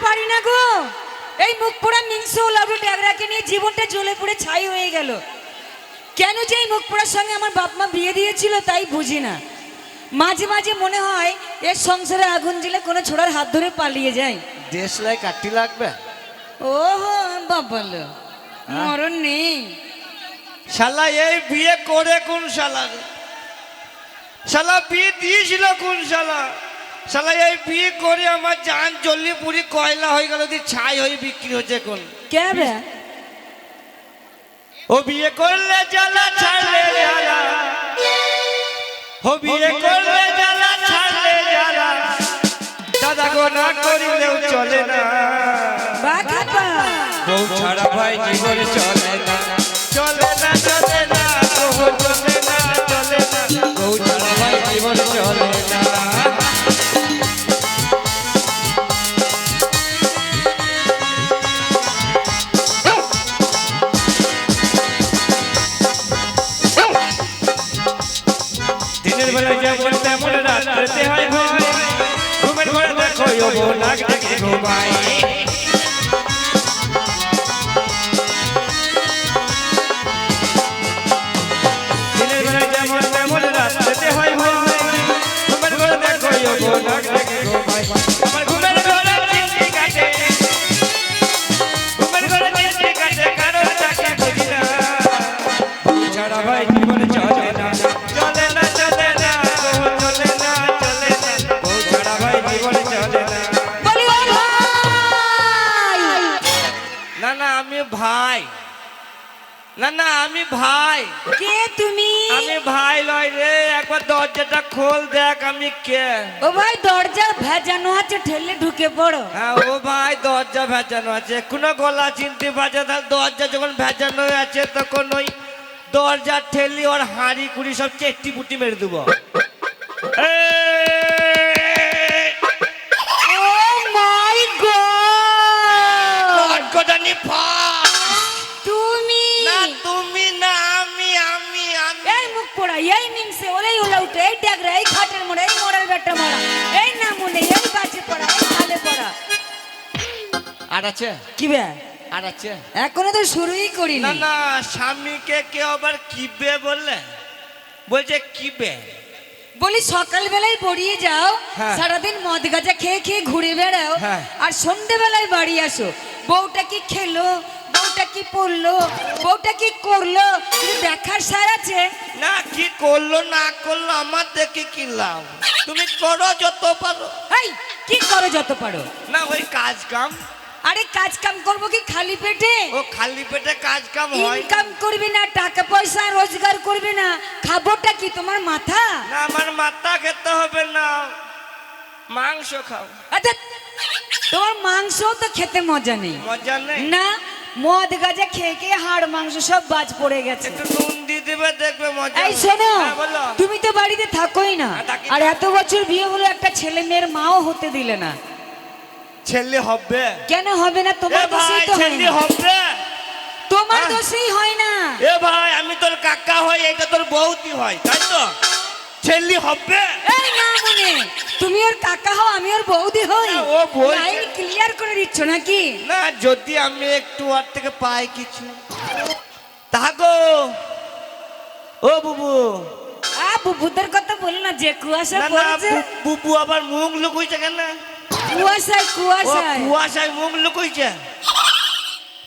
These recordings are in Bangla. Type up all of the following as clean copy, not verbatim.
পারি না গো, এই মুখ পোড়া মিংস লাউডু ট্যাগরাকে নিয়ে জীবনটা জ্বলে পুড়ে ছাই হয়ে গেল। কেন যে এই মুখ পোড়ার সঙ্গে আমার বাপ মা বিয়ে দিয়েছিল তাই বুঝি না। মাঝে মাঝে মনে হয় এর সংসারে আগুন জ্বলে কোনো ছোড়ার হাত ধরে পালিয়ে যায়। দেশলাই কাটি লাগবে। ওহো বাবালো, মরণ নেই। শালা এই বিয়ে করে কোন শালা? শালা বিয়ে দিয়েছিল কোন শালা? শালা এই বিয়ে করে আমার জান জ্বলি পুরি কয়লা হয়ে গেল, ছাই হয়ে বিক্রি হচ্ছে কোন? কে বে? ও বিয়ে করলে জ্বালা ছাড়লে জ্বালা, ও বিয়ে করলে জ্বালা ছাড়লে জ্বালা, দাদা গো না করিলেও চলে না। বউ ছাড়া ভাই জীবন চলে না, চলে না চলে না, চলে না চলে না, বউ ছাড়া ভাই জীবন চলে না। দিনের বেলায় যেমন তেমন রাত্রেতে হয় ভয়, ঘুমের ঘরে দেখো বউ নাক দেখে ঘুমায়। দিনের বেলায় যেমন তেমন রাত্রেতে হয় ভয়, ঘুমের ঘরে দেখো বউ নাক দেখে ঘুমায়। আমার ঘুমের ঘরে চিমটি কাটে, ঘুমের ঘরে চিমটি কাটে, কারণ তাকে বুঝি না। বউ ছাড়া ভাই জীবন চলে না, চলে না চলে না, চলে না চলে না, বউ ছাড়া ভাই জীবন চলে না। না না আমি ভাই, না না আমি ভাই। কে তুমি? আমি ভাই লয় রে, একবার দরজাটা খোল দেখ আমি কে। ও ভাই দরজা ভেজানো আছে, ঠেলে ঢুকে পড়ো। হ্যাঁ ও ভাই দরজা ভেজানো আছে, কোনো গলা চিনতে পারছে না। দরজা যখন ভেজানো আছে তখন ওই দরজা ঠেলি ওর হাঁড়ি কুড়ি সব চেট্টি পুটি মেরে দেবো। ও মাই গড, গডনি তুমি না তুমি না আমি আমি আমি। এই মুখ পোড়া, এই মিংসে, ওলাই ওলা উঠে, এই ট্যাগরা, এই খাটের মোড়া, এই মোড়ার বেটা মোড়া, এই না মনে, এই বাজে পড়া, এই খালে পড়া। আর আছে কি বে? আর আছে? এখনো তো শুরুই না করিনি। না স্বামীকে কেউ আবার কিবে বললে, বলছে কিবে। বলি সকালবেলায় পড়িয়ে যাও, হ্যাঁ। সারাদিন মদ গাঁজা খেয়ে খেয়ে ঘুরে বেড়াও, হ্যাঁ। আর সন্ধ্যেবেলায় বাড়ি আসো। বউটা কি খেলো, বউটা কি পড়লো, বউটা কি করলো, কিছু দেখার সার আছে? না কি করলো না করলো আমার দেখে কি লাভ? তুমি করো যত পারো। এই কি করো যত পারো? না ওই কাজ কাম। আরে কাজ কাম করবো কি খালি পেটে? ও খালি পেটে কাজ কাম হয়? ইনকাম করবি না, টাকা পয়সা রোজগার করবি না, খাবোটা কি তোমার মাথা? না আমার মাথা খেতে হবে না, মাংস খাও। আচ্ছা তোমার মাংস তো খেতে মজা নেই। মজা নেই না, মদ গাঁজা খেয়ে খেয়ে হাড় মাংস সব বাজ পড়ে গেছে। একটু নুন দিয়ে দেবে দেখবে মজা। এই শোনো, হ্যাঁ, বলো। তুমি তো বাড়িতে থাকোই না, থাকি না। আর এত বছর বিয়ে হলো একটা ছেলে মেয়ের মাও হতে দিলে না। ছেলে হবে? কেন হবে না? তোমার এ ভাই দোষেই তো হয় ছেলে না। হবে? তোমার হ্যাঁ। দোষেই হয় না। এ ভাই আমি তোর কাকা হই, এটা তোর বউতি হয়, তাই তো? ছেলে হবে? এই না মনে, তুমি ওর কাকা হও, আমি ওর বৌদি হই। না, ও বলছে- লাইন ক্লিয়ার করে দিচ্ছ নাকি? না যদি আমি একটু আর থেকে পাই কিছু। তাগো ও বুবু। বুবুদের কথা বলো না, যে কুয়াশা না না পড়েছে। বুবু আবার মুখ লুকুইছে কেন? কুয়াশায় ও কুয়াশায় কুয়াশায় মুখ লুকুইছে।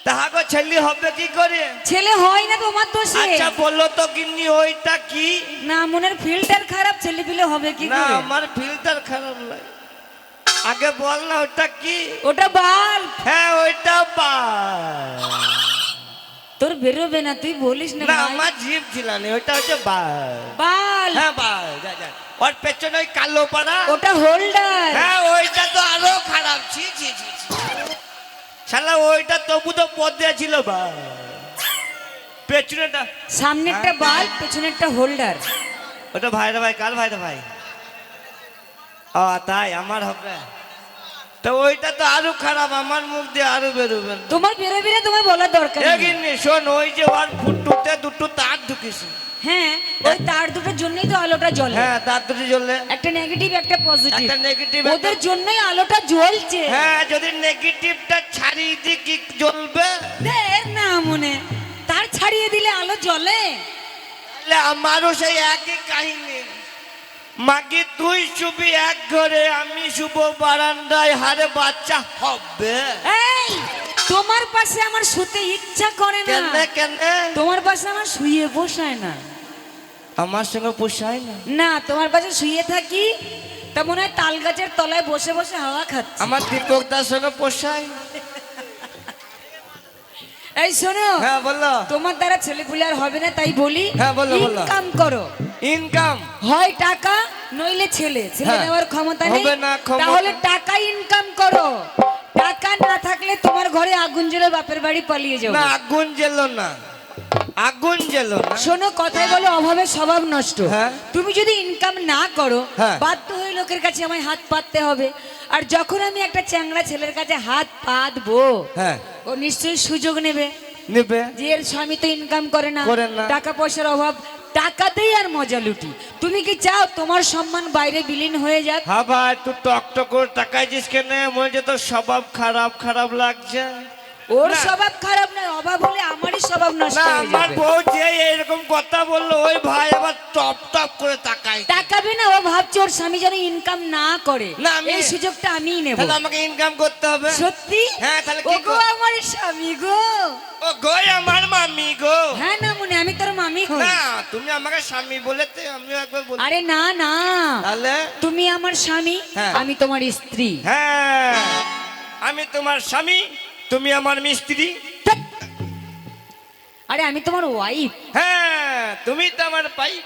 তাহাগো ছেলে হবে কি করে? ছেলে হয় না তোমার দোষে। আচ্ছা বললো তো গিন্নি ওইটা কি? না মনের ফিল্টার খারাপ, ছেলে পিলে হবে কি না করে? আমার ফিল্টার খারাপ লাগে। আগে বল না ওটা কি? ওটা বাল। হ্যাঁ ওইটা বাল। তোর বেরোবে না, তুই বলিস না না ভাই। আমার জিভ ছিল না, ওইটা হচ্ছে বাল। বাল, হ্যাঁ বাল, যা যা। ওর পেছনে ওই কালো পাড়া। ওটা হোল্ডার। হ্যাঁ ওইটা তো আরো খারাপ। ছি ছি ছি ছি। শালা ওইটা তবু তো পদ্মে ছিল বাল। পেছনেটা সামনেরটা বাল, পেছনেরটা হোল্ডার। ওটা ভাইরা ভাই, কাল ভাইরা ভাই। ও তাই আমার হবে? তো ওইটা তো আরো খারাপ, আমার মুখ দিয়ে আরো বেরোবে না। তোমার বেরোবি না, তোমার বলার দরকার নেই। এগিনি শোন, ওই যে ওর ফুটুতে দুটো তার ঢুকিস। হ্যাঁ ওই তার দুটোর জন্যই তো আলোটা জ্বলে। হ্যাঁ তার দুটি জ্বললে একটা নেগেটিভ একটা পজিটিভ, একটা নেগেটিভ ওদের জন্যই আলোটা জ্বলছে। হ্যাঁ যদি নেগেটিভটা ছাড়িয়ে দিই কি জ্বলবে? এর না মনে, তার ছাড়িয়ে দিলে আলো জ্বলে। তাহলে আমারও সেই একই কাহিনী। মাকে তুই শুবি এক ঘরে, আমি শুভ বারান্দায়, হারে বাচ্চা হবে। এই তোমার পাশে আমার শুতে ইচ্ছা করে না। কেন কেন? তোমার পাশে আমার শুয়ে বসায় না। আমার সঙ্গে পোষায় না। না তোমার পাশে শুয়ে থাকি তা মনে হয় তাল গাছের তলায় বসে বসে হাওয়া খাচ্ছে। আমার দীপক দার সঙ্গে পোষায়। এই শোনো, হ্যাঁ বললো। তোমার দ্বারা ছেলে পুলে আর হবে না, তাই বলি হ্যাঁ, বলো, বলো। ইনকাম করো। ইনকাম হয় টাকা নইলে ছেলে, ছেলে হ্যাঁ, নেওয়ার ক্ষমতা নেই, হবে না ক্ষমতা। তাহলে টাকা ইনকাম করো। টাকা না থাকলে তোমার ঘরে আগুন জ্বলে বাপের বাড়ি পালিয়ে যাও। না, আগুন জ্বলো না, আগুন জ্বলো না। শোনো, কথাই বলো অভাবে স্বভাব নষ্ট। হ্যাঁ। তুমি যদি ইনকাম না করো, হ্যাঁ। বাধ্য হয়ে লোকের কাছে আমায় হাত পাততে হবে। আর যখন আমি একটা চ্যাংড়া ছেলের কাছে হাত পাতবো, হ্যাঁ ও নিশ্চয়ই সুযোগ নেবে নেবে। যে এর স্বামী তো ইনকাম করে না, না। টাকা পয়সার অভাব, টাকাতেই আর মজা লুটি। তুমি কি চাও তোমার সম্মান বাইরে বিলীন হয়ে যাক? হ্যাঁ ভাই, তুই টক টক করে তাকাইছিস কেন? মনে হচ্ছে তোর স্বভাব খারাপ খারাপ লাগছে। ওর না। স্বভাব খারাপ নয়, অভাব হলে আমারই স্বভাব নষ্ট না, হয়ে আমার যাবে। বউ যে এরকম কথা বললো, ওই ভাই আবার টপ টপ করে তাকাই। তাকাবে না, ও ভাবছে ওর স্বামী যেন ইনকাম না করে। না, আমি- এই সুযোগটা আমিই নেব। তাহলে আমাকে ইনকাম করতে হবে। সত্যি? হ্যাঁ, তাহলে কি ওগো কর- আমার স্বামী গো। ও গই আমার মামি গো। হ্যাঁ না মনে, আমি তোর মামি হই। না, তুমি আমাকে স্বামী বলেতে আমিও একবার বলি। আরে না না, তাহলে তুমি আমার স্বামী, হ্যাঁ। আমি তোমার স্ত্রী। হ্যাঁ, আমি তোমার স্বামী, তুমি আমার মিস্ত্রি। ধ্যাৎ। আরে আমি তোমার ওয়াইফ। হ্যাঁ, তুমি তো আমার পাই।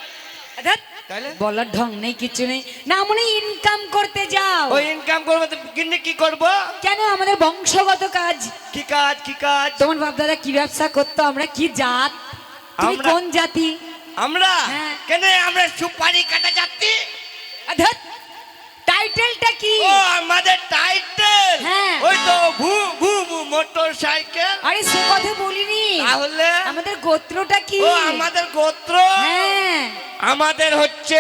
তাহলে বলার ঢং নেই, কিছু নেই। না মনে ইনকাম করতে যাও। ওই ইনকাম করবো তো কিনে কি করবো? কেন, আমাদের বংশগত কাজ। কি কাজ কি কাজ? তোমার বাপ দাদা কি ব্যবসা করতো, আমরা কি জাত, তুমি আমরা- কোন জাতি? আমরা হ্যাঁ। কেন আমরা সুপারি কাটা যাচ্ছি। ধ্যাৎ, টাইটেলটা কি? ও আমাদের টাইটেল। হ্যাঁ। ওই তো ভু ভু ভু মোটর সাইকেল। আরে সে কথা বলিনি, তাহলে আমাদের গোত্রটা কি? ও আমাদের গোত্র। হ্যাঁ। আমাদের হচ্ছে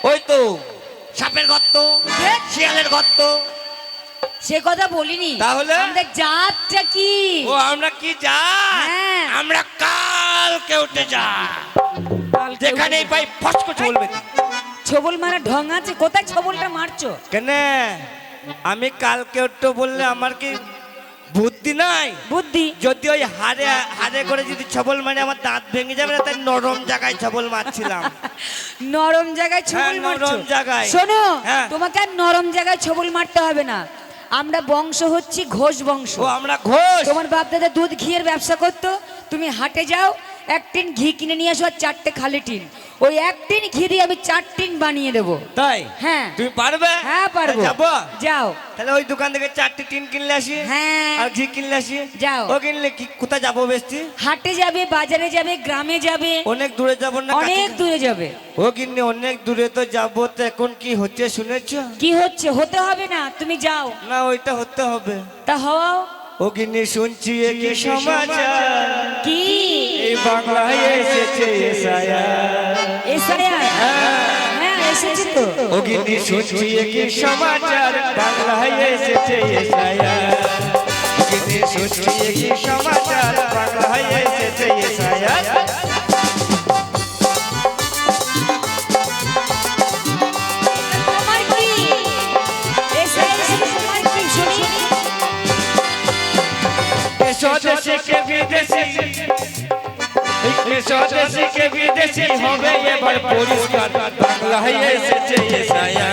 ওই তো সাপের গর্ত, ধ্যাৎ, শিয়ালের গর্ত। সে কথা বলিনি। তাহলে? আমাদের জাতটা কি? ও আমরা কি যা, হ্যাঁ। আমরা কালকে উঠে যা, যেখানে পাই ফসকো চলবে। ছবল মারা ঢং আছে, কোথায় ছবলটা মারছো? কেন আমি কালকে উঠতে বললে আমার কি বুদ্ধি নাই? বুদ্ধি? যদি ওই হাড়ে হাড়ে করে যদি ছবল মানে আমার দাঁত ভেঙে যাবে না, তাই নরম জায়গায় ছবল মারছিলাম। নরম জায়গায় ছবল হ্যাঁ, মারছো? নরম জায়গায়। শোনো, হ্যাঁ। তোমাকে আর নরম জায়গায় ছবল মারতে হবে না। আমরা বংশ হচ্ছি ঘোষ বংশ। ও আমরা ঘোষ। তোমার বাপ দাদা দুধ ঘিয়ের ব্যবসা করতো। তুমি হাটে যাও, 1 টিন ঘি কিনে নিয়ে আসো আর 4টে খালি টিন। ওই 1 টিন ঘি দিয়ে আমি 4 টিন বানিয়ে দেবো। তাই? হ্যাঁ। তুমি পারবে? হ্যাঁ পারবো। যাবো। যাও। তাহলে ওই দোকান থেকে 4টে টিন কিনলে আসি। হ্যাঁ। আর ঘি কিনলে আসি। যাও। ও কিনলে কি কোথায় যাবো বেশি? হাটে যাবে, বাজারে যাবে, গ্রামে যাবে, অনেক দূরে যাবো না? অনেক কাছে? দূরে যাবে। ও কিনে অনেক দূরে তো যাবো, তো এখন কি হচ্ছে শুনেছো? কি হচ্ছে? হতে হবে না, তুমি যাও। না, ওইটা হতে হবে। তা হও। ও কিনে শুনছি কি সমাচার, কি? এই বাংলায় এসেছে এসায়া। এসআইআর? হ্যাঁ এসেছে তো। ও কিনে শুনছি কি সমাচার, বাংলায় এসেছে এসায়া। ও কিনে শুনছি কি সমাচার, বাংলায় এসেছে এসায়া। তোমার কি? এসআইআর এসেছে, তোমার কি শুনি? স্বদেশী কে বিদেশী, স্বদেশী কে বিদেশী হবে এবার পরিষ্কার, বাংলায় এসেছে এসায়া।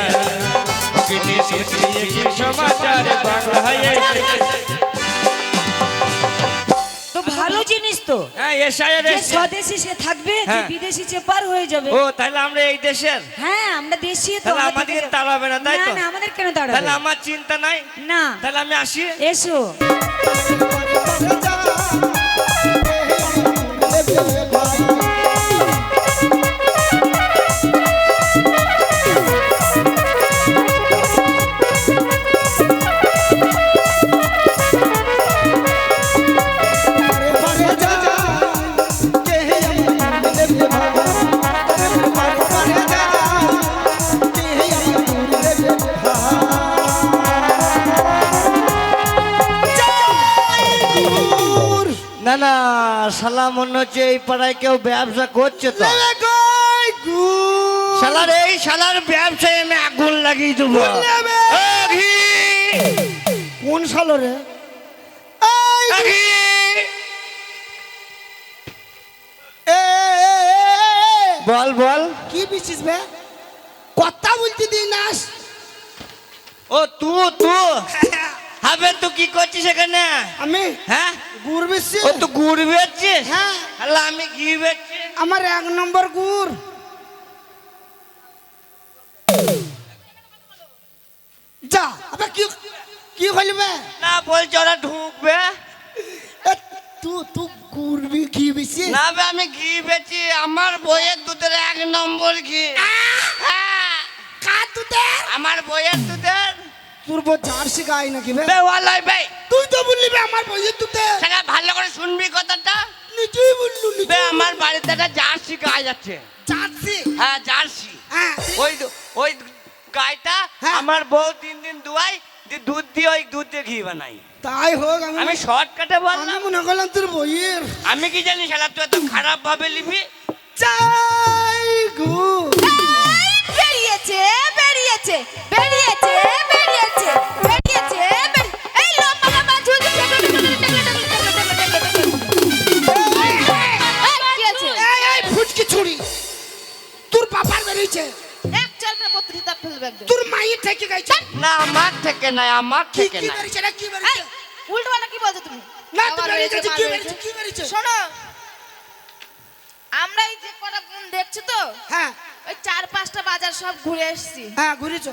কিনে শুনছি কি সমাচার, বাংলায় এসেছে। তো ভালো জিনিস তো। হ্যাঁ, এসায়া যে স্বদেশী সে থাকবে, যে হ্যাঁ। বিদেশি সে পার হয়ে যাবে। ও তাহলে আমরা এই দেশের, হ্যাঁ আমরা দেশি তো। তাহলে আমরা আমাদের থেকে- তাড়াবে না, তাই না তো? না, আমাদের কেন তাহলে তাড়াবে? আমার চিন্তা নাই। না। তাহলে আমি আসি। এসো। के না না শালা মনে হচ্ছে এই পাড়ায় কেউ ব্যবসা করছে তো লেবে কই গুড় শালার এই শালার ব্যবসায় আমি আগুন লাগিয়ে দেবো লেবে। এ ঘি! কোন সালো রে এই এ ঘি! এ, এ, এ, বল বল কি বিচিস বে কথা বলতে দিই নাস ও তু হবে তুই কি করছিস এখানে আমি হ্যাঁ গুড় বেচছি ও তুই গুড় বেচছিস হ্যাঁ আল্লাহ আমি ঘি বেচছি আমার 1 নম্বর গুড় যা আবে কি কি হইলবে না বলছে ওরা ঢুকবে তু গুড় বি কি বেচছি না বে আমি ঘি বেচি আমার বইয়ের দুধের 1 নম্বর ঘি হ্যাঁ, কা দুধের আমার বইয়ের দুধের তোর বউ জার্সি গাই নাকি বে বে ওয়ালাই ভাই তুই তো বললি বে আমার বইয়ের দুধের সেটা ভালো করে শুনবি কথাটা নিজেই বললু বে আমার বাড়িতে একটা জার্সি গাই যাচ্ছে জার্সি হ্যাঁ জার্সি হ্যাঁ ওই গাইটা হ্যাঁ। আমার বউ 3 দিন দুয়াই দুধ দিয়ে ওই দুধ দিয়ে ঘি বানাই তাই হোক আমি শর্টকাটে আমি বললাম মনে করলাম তোর বইয়ের আমি কি জানি শালা তুই এত খারাপ ভাবে লিবি চাই গু বেরিয়েছে বেরিয়েছে বেরিয়েছে বেরিয়েছে বেরিয়েছে এই লম্বা লম্বা ঝুলছে কি আছে এই এই ফুটকি ছুরি তোর বাবার বেরিয়েছে এক চল না পত্রিকা ফেলবে একদম তোর মায়ের থেকে গাইছে না আমার থেকে নাই আমার কি থেকে কি নাই বেরিয়েছে না কি এই বেরিয়েছে উল্টো পাল্টা কি বলছো তুমি না তো আমার বেরিয়েছে বেরিয়েছে, কি মার বেরিয়েছে কি বেরিয়েছে শোনো আমরা এই যে কটা বোন দেখছি তো হ্যাঁ ওই 4-5টা বাজার সব ঘুরে এসেছি হ্যাঁ ঘুরেছো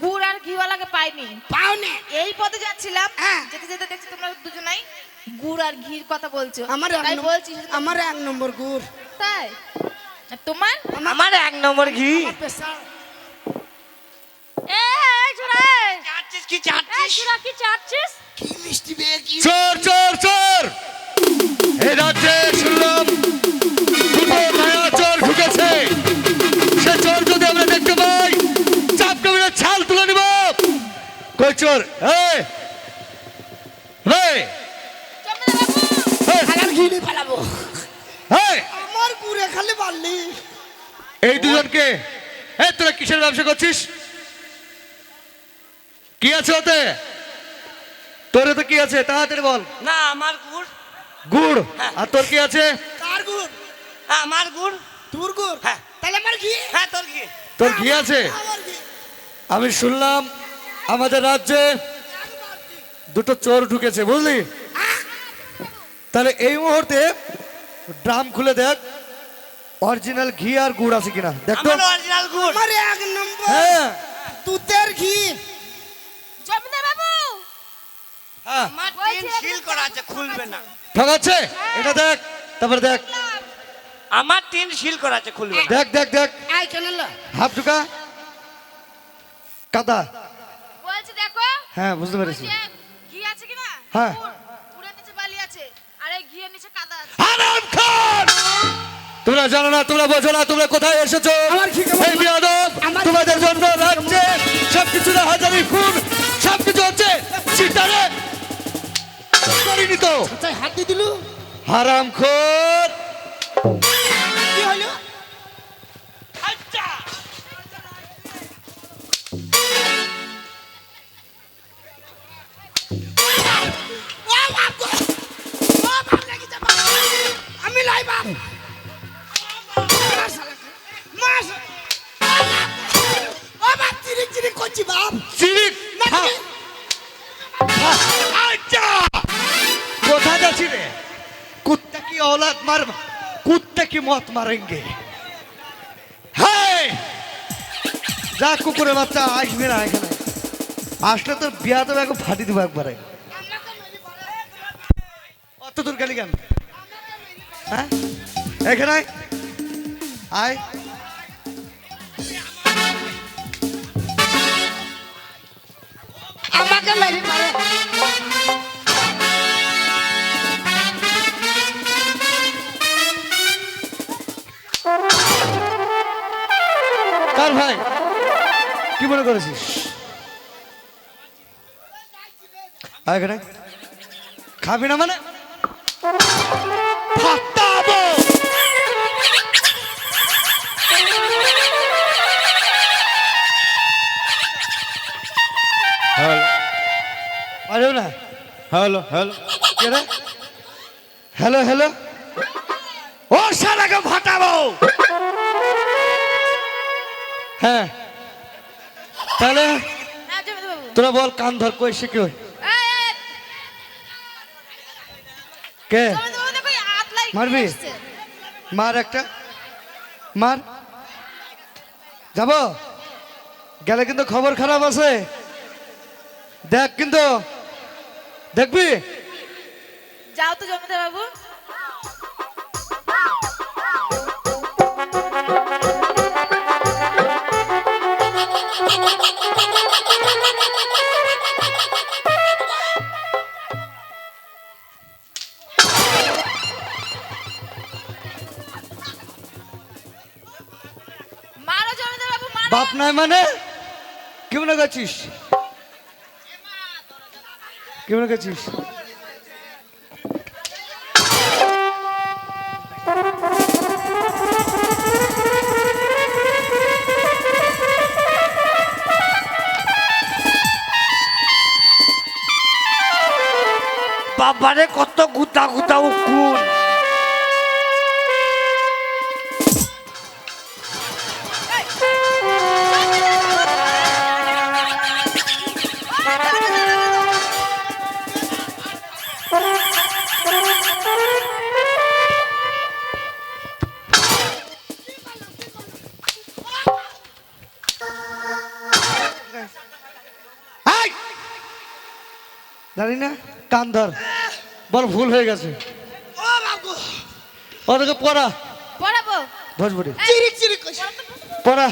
গুড় আর ঘিওয়ালাকে পাইনি পাওনে এই পথে যাচ্ছিলাম হ্যাঁ। যেতে যেতে দেখছি তোমরা দুজনাই গুড় আর ঘির কথা বলছো আমার তাই বলছি আমার 1 নম্বর গুড় তাই আর তোমার আমার 1 নম্বর ঘি আমার পেশা এই ছোড়া চাচ্ছিস কি চাচ্ছিস কি চাচ্ছিস কি মিষ্টি বে কি চোর চোর চোর এই রাজ্যে শুনলাম দুটো নয়া চোর ঢুকেছে সে চোর যদি আমরা দেখতে পাই চাপ কবিরে ছাল তুলে নিব কই চোর এই এই আর ঘি নিয়ে পালাবো এই আমার গুড়ে খালি বাড়লি এই দুজনকে এই তোরা কিসের ব্যবসা করছিস কি আছে ওতে তোর তো কি আছে তাড়াতাড়ি বল না আমার গুড় গুড় আর তোর কি আছে কার গুড় আমার গুড় তোর গুড় হ্যাঁ। তাহলে আমার ঘি হ্যাঁ তোর ঘি তোর ঘি আছে আমার ঘি আমি শুনলাম আমাদের রাজ্যে দুটো চোর ঢুকেছে বুঝলি তাহলে এই মুহূর্তে ড্রাম খুলে দেখ অরিজিনাল ঘি আর গুড় আছে কিনা দেখ তো আমার অরিজিনাল গুড় আমার 1 নম্বর হ্যাঁ দুধের ঘি জমিদার বাবু হ্যাঁ আমার তিন সিল করা আছে খুলবে না ঠিক আছে এটা দেখ তারপরে দেখ আমার 3 সিল করা আছে খুলবে না দেখ দেখ দেখ আই কেন লা হাফ ঢুকা কাদা বলছি দেখো হ্যাঁ বুঝতে পেরেছি যে ঘি আছে কিনা হ্যাঁ। গুড়ের নিচে বালি আছে আর এই ঘিয়ের নিচে কাদা আছে হারাম খান তোমরা জানো না তোমরা বোঝো না তোমরা কোথায় এসেছো আমার কি কেমন- এই বিয়াদব আমার- তোমাদের জন্য রাজ্যে সবকিছু হাজারি খুন সবকিছু হচ্ছে চিটারে করিনি তো তাই হাত দিয়ে দিলু হারাম খোর কি হলো আচ্ছা ও বাপ গো ও বাপ লাগি যা বাপ আমি লাই বাপ মার শালা মার ও বাপ চিরি চিরি করছি বাপ চিরিক না তুমি আচ্ছা কোথায় যাচ্ছি রে কুত্তা কি औलाद मार कुत्ते की मौत मारेंगे हाय যা কুকুরের বাচ্চা আসবে না এখানে আসলে তো বিয়া তো একবার ফাটি দেবো একবারে অত দূর গেলি কেন হ্যাঁ এখানে আয়। আয় আমাকে মেরে মারে কার ভাই কি মনে করেছিস আয় এখানে খাবি না মানে আরে না হ্যালো হ্যালো কে রে হ্যালো হ্যালো ও শালাকে ফাটাবো হ্যাঁ তাহলে হ্যাঁ জমিদার বাবু তোরা বল কান ধর কই শিখে এই, এই, কে জমিদার বাবু দেখো এই আতলাই মারবি? এসছে। মার একটা মার যাব গেলে কিন্তু খবর খারাপ আছে দেখ কিন্তু দেখবি যাও তো জমিদার বাবু মারো জমিদার বাবু মারো বাপ নাই মানে কি মনে করছিস কি মনে করছিস বাবারে কত গুতা গুতা উকুন এই! জানি না কান ধর বল ভুল হয়ে গেছে ও বাবু ওদেরকে পড়া পড়াবো ভোজপুরি চিরিক চিরিক কইছে পড়া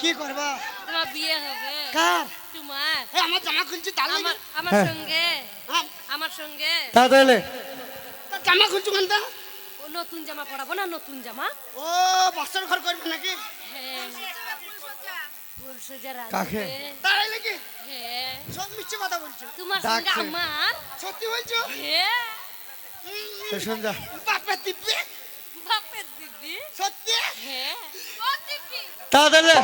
কি করবা তোমার বিয়ে হবে কার তোমার এই আমার জামা খুলছি তার আমার আমার হ্যাঁ। সঙ্গে হ্যাঁ, আমার সঙ্গে তাহলে তা জামা খুলছি কেন তা? ও নতুন জামা পরাবো না নতুন জামা ও বস্তার ঘর করবে নাকি হ্যাঁ ফুল সোজা কাকে? রাখবে তারাই নাকি হ্যাঁ সব মিথ্যে কথা বলছো তোমার সঙ্গে ডাকছে। আমার সত্যি বলছো হ্যাঁ শোন যা বাপে দিব্যে বাপের দিদি সত্যি হ্যাঁ তাহলে